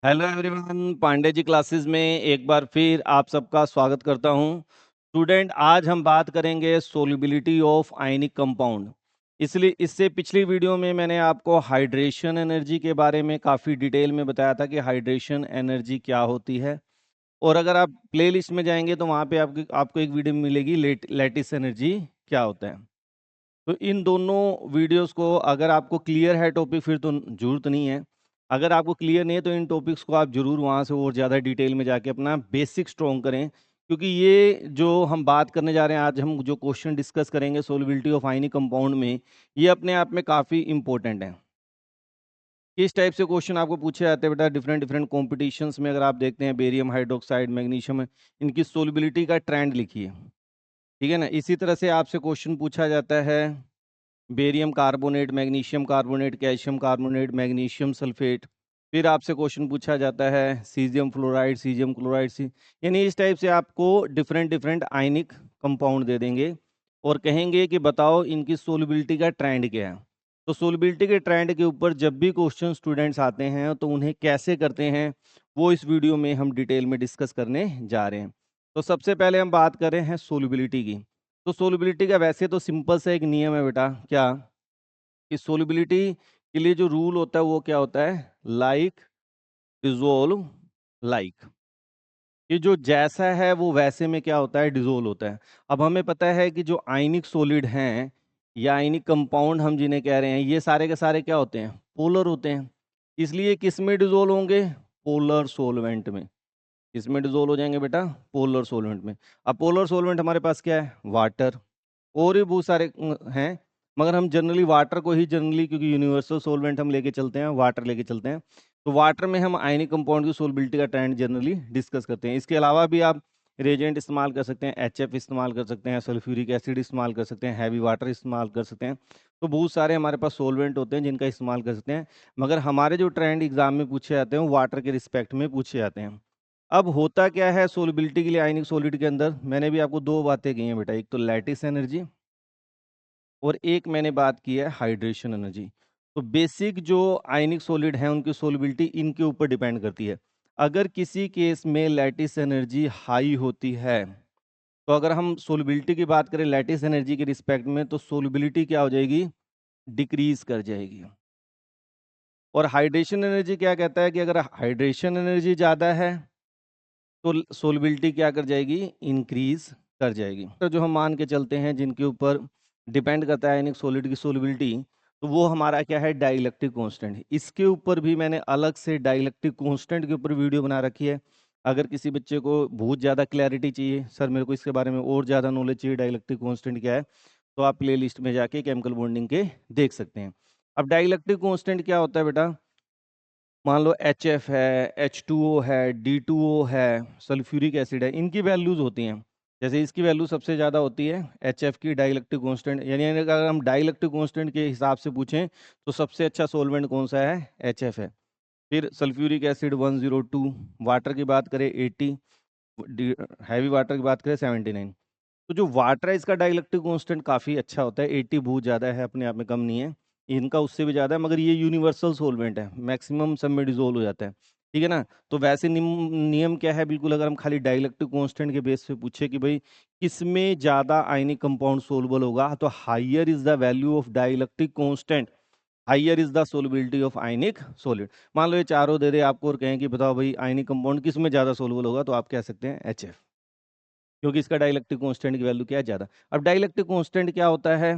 Hello everyone, Pandey ji classes में एक बार फिर आप सबका स्वागत करता हूं। स्टूडेंट, आज हम बात करेंगे सोल्युबिलिटी ऑफ आयनिक कंपाउंड। इसलिए इससे पिछली वीडियो में मैंने आपको हाइड्रेशन एनर्जी के बारे में काफ़ी डिटेल में बताया था कि हाइड्रेशन एनर्जी क्या होती है। और अगर आप प्लेलिस्ट में जाएंगे तो वहाँ पे आपको एक वीडियो मिलेगी लैटिस एनर्जी क्या होता है। तो इन दोनों वीडियोस को अगर आपको क्लियर है टॉपिक फिर तो जरूरत नहीं है। अगर आपको क्लियर नहीं है तो इन टॉपिक्स को आप जरूर वहाँ से और ज़्यादा डिटेल में जाके अपना बेसिक स्ट्रॉन्ग करें, क्योंकि ये जो हम बात करने जा रहे हैं आज, हम जो क्वेश्चन डिस्कस करेंगे सोल्युबिलिटी ऑफ आयनिक कंपाउंड में, ये अपने आप में काफ़ी इंपॉर्टेंट है। किस टाइप से क्वेश्चन आपको पूछे जाते हैं बेटा, डिफरेंट डिफरेंट कॉम्पिटिशन्स में अगर आप देखते हैं बेरियम हाइड्रोक्साइड, मैग्नीशियम, इनकी सोल्युबिलिटी का ट्रेंड लिखिए। ठीक है ना। इसी तरह से आपसे क्वेश्चन पूछा जाता है barium carbonate, magnesium carbonate, calcium carbonate, magnesium sulphate. फिर आपसे क्वेश्चन पूछा जाता है सीजियम फ्लोराइड, सीजियम क्लोराइड, सी यानी इस टाइप से आपको डिफरेंट डिफरेंट आयनिक कंपाउंड दे देंगे और कहेंगे कि बताओ इनकी सोल्युबिलिटी का ट्रेंड क्या है। तो सोल्युबिलिटी के ट्रेंड के ऊपर जब भी क्वेश्चन स्टूडेंट्स आते हैं तो उन्हें कैसे करते हैं वो इस वीडियो में हम डिटेल में डिस्कस करने जा रहे हैं। तो सबसे पहले हम बात कर रहे हैं सोल्युबिलिटी की। तो सोल्युबिलिटी का वैसे तो सिंपल सा एक नियम है बेटा, क्या कि सोल्युबिलिटी के लिए जो रूल होता है वो क्या होता है, लाइक डिजोल्व लाइक। ये जो जैसा है वो वैसे में क्या होता है, डिजोल्व होता है। अब हमें पता है कि जो आयनिक सॉलिड हैं या आयनिक कंपाउंड हम जिन्हें कह रहे हैं, ये सारे के सारे क्या होते हैं, पोलर होते हैं। इसलिए किस में डिजोल्व होंगे, पोलर सोलवेंट में। किसमें डिजोल्व हो जाएंगे बेटा, पोलर सोलवेंट में। अब पोलर सोलवेंट हमारे पास क्या है, वाटर। और भी बहुत सारे हैं, मगर हम जनरली वाटर को ही जनरली, क्योंकि यूनिवर्सल सोलवेंट हम लेके चलते हैं, वाटर लेके चलते हैं। तो वाटर में हम आयनिक कंपाउंड की सोलबिलिटी का ट्रेंड जनरली डिस्कस करते हैं। इसके अलावा भी आप रेजेंट इस्तेमाल कर सकते हैं, HF इस्तेमाल कर सकते हैं, सल्फ्यूरिक एसिड इस्तेमाल कर सकते हैं, हैवी वाटर इस्तेमाल कर सकते हैं। तो बहुत सारे हमारे पास सोलवेंट होते हैं जिनका इस्तेमाल कर सकते हैं, मगर हमारे जो ट्रेंड एग्जाम में पूछे जाते हैं वो वाटर के रिस्पेक्ट में पूछे जाते हैं। अब होता क्या है सोलबिलिटी के लिए आयनिक सॉलिड के अंदर, मैंने भी आपको दो बातें कही हैं बेटा, एक तो लैटिस एनर्जी और एक मैंने बात की है हाइड्रेशन एनर्जी। तो बेसिक जो आयनिक सॉलिड है उनकी सोलबिलिटी इनके ऊपर डिपेंड करती है। अगर किसी केस में लैटिस एनर्जी हाई होती है, तो अगर हम सोलबिलिटी की बात करें लैटिस एनर्जी के रिस्पेक्ट में, तो सोलबिलिटी क्या हो जाएगी, डिक्रीज कर जाएगी। और हाइड्रेशन एनर्जी क्या कहता है कि अगर हाइड्रेशन एनर्जी ज़्यादा है तो सोलबिलिटी क्या कर जाएगी, इंक्रीज कर जाएगी। तो जो हम मान के चलते हैं जिनके ऊपर डिपेंड करता है आयनिक सॉलिड की सोलबिलिटी, तो वो हमारा क्या है, डाइलेक्ट्रिक कांस्टेंट। इसके ऊपर भी मैंने अलग से डाइलेक्ट्रिक कांस्टेंट के ऊपर वीडियो बना रखी है। अगर किसी बच्चे को बहुत ज़्यादा क्लैरिटी चाहिए, सर मेरे को इसके बारे में और ज़्यादा नॉलेज चाहिए डाइलेक्ट्रिक कांस्टेंट क्या है, तो आप प्ले लिस्ट में जाके केमिकल बॉन्डिंग के देख सकते हैं। अब डाइलेक्ट्रिक कांस्टेंट क्या होता है बेटा, मान लो HF है, H2O है, D2O है, सल्फ्यूरिक एसिड है, इनकी वैल्यूज होती हैं। जैसे इसकी वैल्यू सबसे ज़्यादा होती है HF की, डाइलेक्ट्रिक कांस्टेंट। यानी अगर हम डाइलेक्ट्रिक कांस्टेंट के हिसाब से पूछें तो सबसे अच्छा सोलवेंट कौन सा है, HF है। फिर सल्फ्यूरिक एसिड 102, वाटर की बात करें 80, हैवी वाटर की बात करें 79। तो जो वाटर है इसका डाइलेक्ट्रिक कांस्टेंट काफ़ी अच्छा होता है, 80 बहुत ज़्यादा है, अपने आप में कम नहीं है। इनका उससे भी ज़्यादा है, मगर ये यूनिवर्सल सोलवेंट है, मैक्सिमम सब में डिजोल्व हो जाता है। ठीक है ना। तो वैसे नियम क्या है, बिल्कुल अगर हम खाली डाइलेक्ट्रिक कांस्टेंट के बेस पे पूछे कि भाई किसमें ज़्यादा आयनिक कंपाउंड सोलबल होगा, तो higher is the value of dielectric constant, higher is the solubility of ionic solid. मान लो ये चारों दे दे आपको और कहें कि बताओ भाई आयनिक कंपाउंड किस में ज़्यादा सोलबल होगा, तो आप कह सकते हैं HF, क्योंकि इसका डाइलेक्ट्रिक कांस्टेंट की वैल्यू क्या है, ज़्यादा। अब डाइलेक्ट्रिक कांस्टेंट क्या होता है,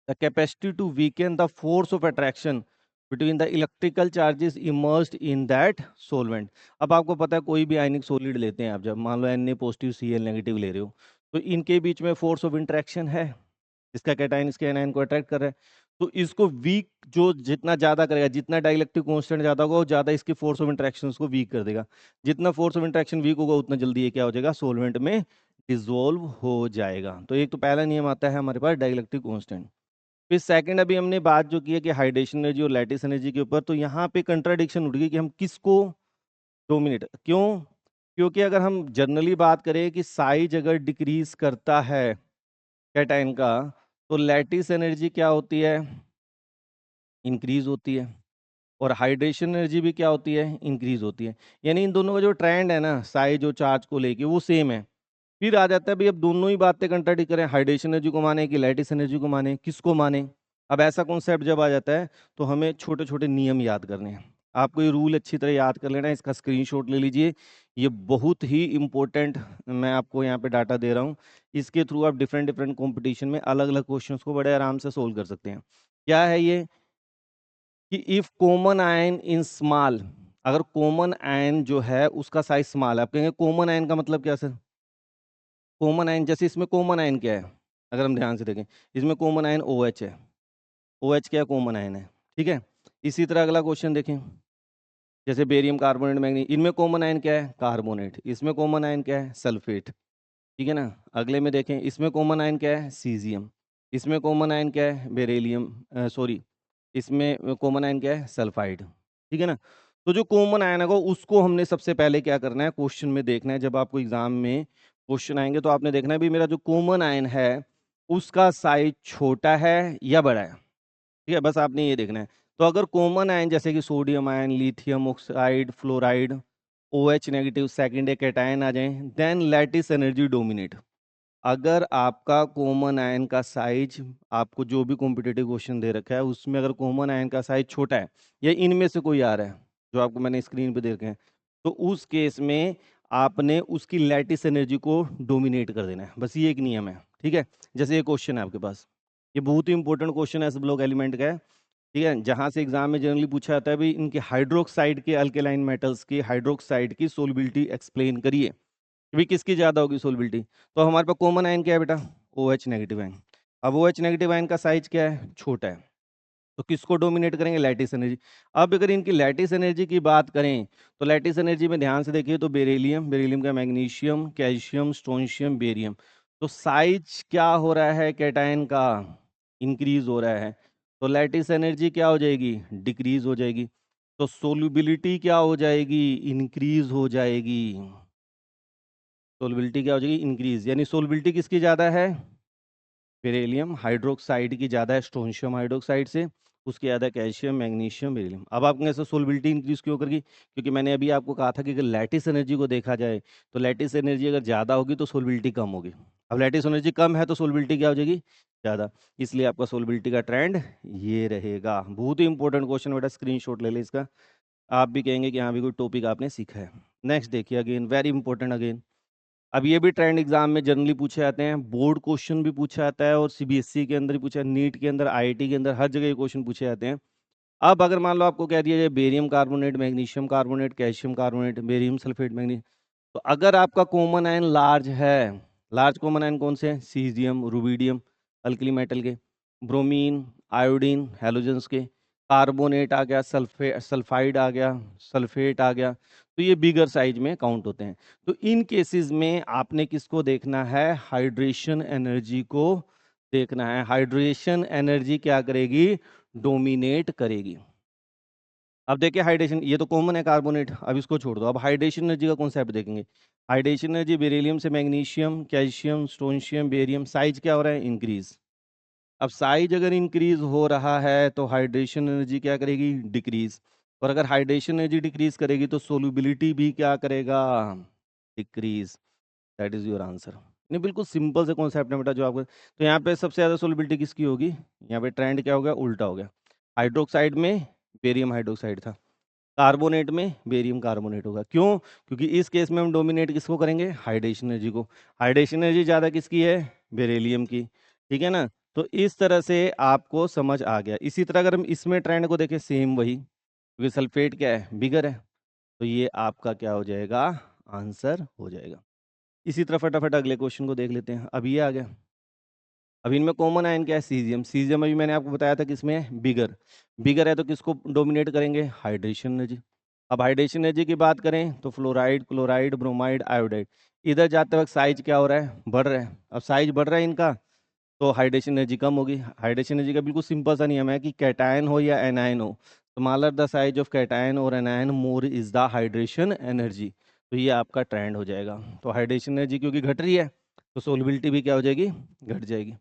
the capacity to weaken the force of attraction between the electrical charges immersed in that solvent. अब आपको पता है कोई भी आयनिक सॉलिड लेते हैं आप, जब मान लो Na पॉजिटिव Cl नेगेटिव ले रहे हो, तो इनके बीच में फोर्स ऑफ इंटरेक्शन है, इसका कैटायन इसके एनायन को अट्रैक्ट कर रहा है। तो इसको वीक जो जितना ज्यादा करेगा, जितना डाइलेक्ट्रिक कांस्टेंट ज्यादा होगा वो ज्यादा इसकी फोर्स ऑफ इंटरेक्शन को वीक कर देगा। जितना फोर्स ऑफ इंटरेक्शन वीक होगा उतना जल्दी ये क्या हो जाएगा, सोलवेंट में डिजोल्व हो जाएगा। तो एक तो पहला नियम आता है हमारे पास डाइलेक्ट्रिक कांस्टेंट। फिर सेकंड, अभी हमने बात जो की है कि हाइड्रेशन एनर्जी और लैटिस एनर्जी के ऊपर, तो यहाँ पे कंट्राडिक्शन उठ गई कि हम किसको डोमिनेट क्यों। क्योंकि अगर हम जनरली बात करें कि साइज अगर डिक्रीज करता है कैटायन का, तो लैटिस एनर्जी क्या होती है, इंक्रीज होती है। और हाइड्रेशन एनर्जी भी क्या होती है, इंक्रीज होती है। यानी इन दोनों का जो ट्रेंड है ना साइज और चार्ज को लेके वो सेम है। फिर आ जाता है भाई अब दोनों ही बातें कंट्राडिक्ट करें, हाइड्रेशन एनर्जी को माने कि लैटिस एनर्जी को माने, किसको माने। अब ऐसा कॉन्सेप्ट जब आ जाता है तो हमें छोटे छोटे नियम याद करने हैं। आपको ये रूल अच्छी तरह याद कर लेना है, इसका स्क्रीनशॉट ले लीजिए। ये बहुत ही इंपॉर्टेंट मैं आपको यहाँ पे डाटा दे रहा हूँ। इसके थ्रू आप डिफरेंट डिफरेंट कॉम्पिटिशन में अलग अलग क्वेश्चंस को बड़े आराम से सोल्व कर सकते हैं। क्या है ये कि if common ion in small, अगर कॉमन आयन जो है उसका साइज स्मॉल है। आप कहेंगे कॉमन आयन का मतलब क्या सर? कॉमन आयन जैसे इसमें कॉमन आयन क्या है, अगर हम ध्यान से देखें इसमें कॉमन आयन OH है। OH क्या है, कॉमन आयन है। ठीक है, इसी तरह अगला क्वेश्चन देखें, जैसे बेरियम कार्बोनेट मैग्नीज, इनमें कॉमन आयन क्या है, कार्बोनेट। इसमें कॉमन आयन क्या है, सल्फेट। ठीक है ना। अगले में देखें, इसमें कॉमन आयन क्या है, सीजियम। इसमें कॉमन आयन क्या है, बेरिलियम, सॉरी, इसमें कॉमन आयन क्या है, सल्फाइड। ठीक है ना। तो जो कॉमन आयन होगा उसको हमने सबसे पहले क्या करना है, क्वेश्चन में देखना है। जब आपको एग्जाम में क्वेश्चन आएंगे तो आपने देखना है भी मेरा जो कॉमन आयन है उसका साइज छोटा है या बड़ा है। ठीक है, बस आपने ये देखना है। तो अगर कॉमन आयन जैसे कि sodium ion, lithium oxide, fluoride, OH negative secondary cation आ जाए, देन लैटिस एनर्जी डोमिनेट। अगर आपका कॉमन आयन का साइज, आपको जो भी कॉम्पिटिटिव क्वेश्चन दे रखा है उसमें अगर कॉमन आयन का साइज छोटा है या इनमें से कोई आ रहा है जो आपको मैंने स्क्रीन पे दे रखे हैं, तो उस केस में आपने उसकी लैटिस एनर्जी को डोमिनेट कर देना है। बस ये एक नियम है। ठीक है, जैसे ये क्वेश्चन है आपके पास, ये बहुत ही इंपॉर्टेंट क्वेश्चन है एस ब्लॉक एलिमेंट का है। ठीक है, जहां से एग्जाम में जनरली पूछा जाता है भाई इनके हाइड्रोक्साइड के, अल्केलाइन मेटल्स की हाइड्रोक्साइड की सोलबिलिटी एक्सप्लेन करिए कि भाई किसकी ज्यादा होगी सोलबिलिटी। तो हमारे पास कॉमन आयन क्या है बेटा, OH नेगेटिव आयन। अब OH नेगेटिव आयन का साइज क्या है, छोटा है। तो किसको डोमिनेट करेंगे, लैटिस एनर्जी। अब अगर इनकी लैटिस एनर्जी की बात करें तो लैटिस एनर्जी में ध्यान से देखिए तो बेरिलियम, बेरिलियम का मैग्नीशियम, कैल्शियम, स्ट्रोंशियम, बेरियम। तो साइज क्या हो रहा है कैटायन का, इंक्रीज हो रहा है। तो लैटिस एनर्जी क्या हो जाएगी, डिक्रीज हो जाएगी। तो सोल्यूबिलिटी क्या हो जाएगी, इंक्रीज हो जाएगी। सोल्युबिलिटी क्या हो जाएगी, इंक्रीज। यानी सोल्युबिलिटी किसकी ज़्यादा है, बेरिलियम हाइड्रोक्साइड की ज़्यादा है स्ट्रोंशियम हाइड्रोक्साइड से, उसके ज़्यादा कैल्शियम, मैग्नीशियम, बेरिलियम। अब आप कैसे सोल्युबिलिटी इंक्रीज क्यों करेगी, क्योंकि मैंने अभी आपको कहा था कि अगर लैटिस एनर्जी को देखा जाए तो लैटिस एनर्जी अगर ज़्यादा होगी तो सोल्युबिलिटी कम होगी। अब लैटिस एनर्जी कम है तो सोल्युबिलिटी क्या हो जाएगी, ज़्यादा। इसलिए आपका सोल्युबिलिटी का ट्रेंड ये रहेगा। बहुत ही इंपॉर्टेंट क्वेश्चन बेटा, स्क्रीनशॉट ले ले इसका। आप भी कहेंगे कि हाँ भी कोई टॉपिक आपने सीखा है। नेक्स्ट देखिए, अगेन वेरी इंपॉर्टेंट अगेन। अब ये भी ट्रेंड एग्जाम में जनरली पूछे जाते हैं, बोर्ड क्वेश्चन भी पूछा जाता है और CBSE के अंदर भी पूछा, नीट के अंदर, IIT के अंदर, हर जगह ये क्वेश्चन पूछे जाते हैं। अब अगर मान लो आपको कह दिया जाए barium carbonate, magnesium carbonate, calcium carbonate, barium sulphate magnesium, तो अगर आपका कॉमन आयन लार्ज है, लार्ज कॉमन आयन कौन से हैं, सीजियम, रुबिडियम, अल्कली मेटल के, ब्रोमीन, आयोडीन, हैलोजेंस के, कार्बोनेट आ गया, सल्फाइड आ गया, सल्फेट आ गया, तो ये बिगर साइज में काउंट होते हैं। तो इन केसेस में आपने किसको देखना है, हाइड्रेशन एनर्जी को देखना है। हाइड्रेशन एनर्जी क्या करेगी, डोमिनेट करेगी। अब देखिए हाइड्रेशन, ये तो कॉमन है कार्बोनेट, अब इसको छोड़ दो। अब हाइड्रेशन एनर्जी का कॉन्सेप्ट देखेंगे। हाइड्रेशन एनर्जी बेरिलियम से magnesium, calcium, strontium, barium, size क्या हो रहा है, इंक्रीज। अब साइज अगर इंक्रीज हो रहा है तो हाइड्रेशन एनर्जी क्या करेगी, डिक्रीज। और अगर हाइड्रेशन एनर्जी डिक्रीज करेगी तो सोल्युबिलिटी भी क्या करेगा, decrease. That is your answer. नहीं, बिल्कुल सिंपल से कॉन्सेप्ट है बेटा जो आपको। तो यहाँ पे सबसे ज़्यादा सोल्युबिलिटी किसकी होगी, यहाँ पे ट्रेंड क्या हो गया, उल्टा हो गया। हाइड्रोक्साइड में बेरियम हाइड्रोक्साइड था, कार्बोनेट में बेरियम कार्बोनेट होगा। क्यों, क्योंकि इस केस में हम डोमिनेट किसको करेंगे, हाइड्रेशन एनर्जी को। हाइड्रेशन एनर्जी ज़्यादा किसकी है, बेरिलियम की। ठीक है ना। तो इस तरह से आपको समझ आ गया। इसी तरह अगर हम इसमें ट्रेंड को देखें, सेम वही, क्योंकि सल्फेट क्या है, बिगर है, तो ये आपका क्या हो जाएगा, आंसर हो जाएगा। इसी तरह फटाफट अगले क्वेश्चन को देख लेते हैं। अब ये आ गया, अब इनमें कॉमन आयन क्या है, सीजियम। सीजियम अभी मैंने आपको बताया था किसमें है, बिगर। बिगर है तो किसको डोमिनेट करेंगे, हाइड्रेशन एनर्जी। अब हाइड्रेशन एनर्जी की बात करें तो फ्लोराइड, क्लोराइड, ब्रोमाइड, आयोडाइड। इधर जाते वक्त साइज क्या हो रहा है, बढ़ रहा है। अब साइज बढ़ रहा है इनका तो हाइड्रेशन एनर्जी कम होगी। हाइड्रेशन एनर्जी का बिल्कुल सिंपल सा नियम है कि कैटायन हो या एनायन हो, smaller the size of cation और anion, more is the hydration energy. तो ये आपका ट्रेंड हो जाएगा। तो हाइड्रेशन एनर्जी क्योंकि घट रही है तो सोलबिलिटी भी क्या हो जाएगी, घट जाएगी।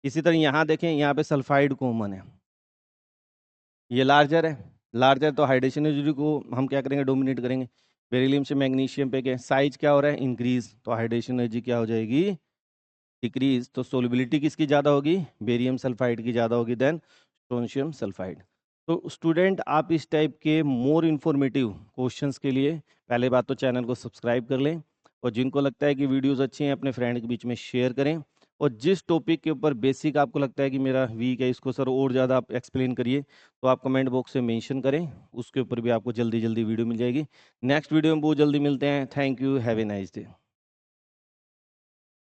इसी तरह यहाँ देखें, यहाँ पे सल्फाइड कॉमन है, ये लार्जर है, लार्जर तो हाइड्रेशन एनर्जी को हम क्या करेंगे, डोमिनेट करेंगे। बेरिलियम से मैग्नीशियम पे क्या साइज क्या हो रहा है, इंक्रीज, तो हाइड्रेशन एनर्जी क्या हो जाएगी, डिक्रीज। तो सोलिबिलिटी किसकी ज़्यादा होगी, बेरियम सल्फाइड की ज़्यादा होगी देन स्ट्रोंशियम सल्फाइड। तो स्टूडेंट आप इस टाइप के मोर इन्फॉर्मेटिव क्वेश्चंस के लिए पहले बात तो चैनल को सब्सक्राइब कर लें, और जिनको लगता है कि वीडियोस अच्छी हैं अपने फ्रेंड के बीच में शेयर करें। और जिस टॉपिक के ऊपर बेसिक आपको लगता है कि मेरा वीक है, इसको सर और ज़्यादा आप एक्सप्लेन करिए, तो आप कमेंट बॉक्स में मेंशन करें, उसके ऊपर भी आपको जल्दी जल्दी वीडियो मिल जाएगी। नेक्स्ट वीडियो में बहुत जल्दी मिलते हैं। Thank you, have a nice day.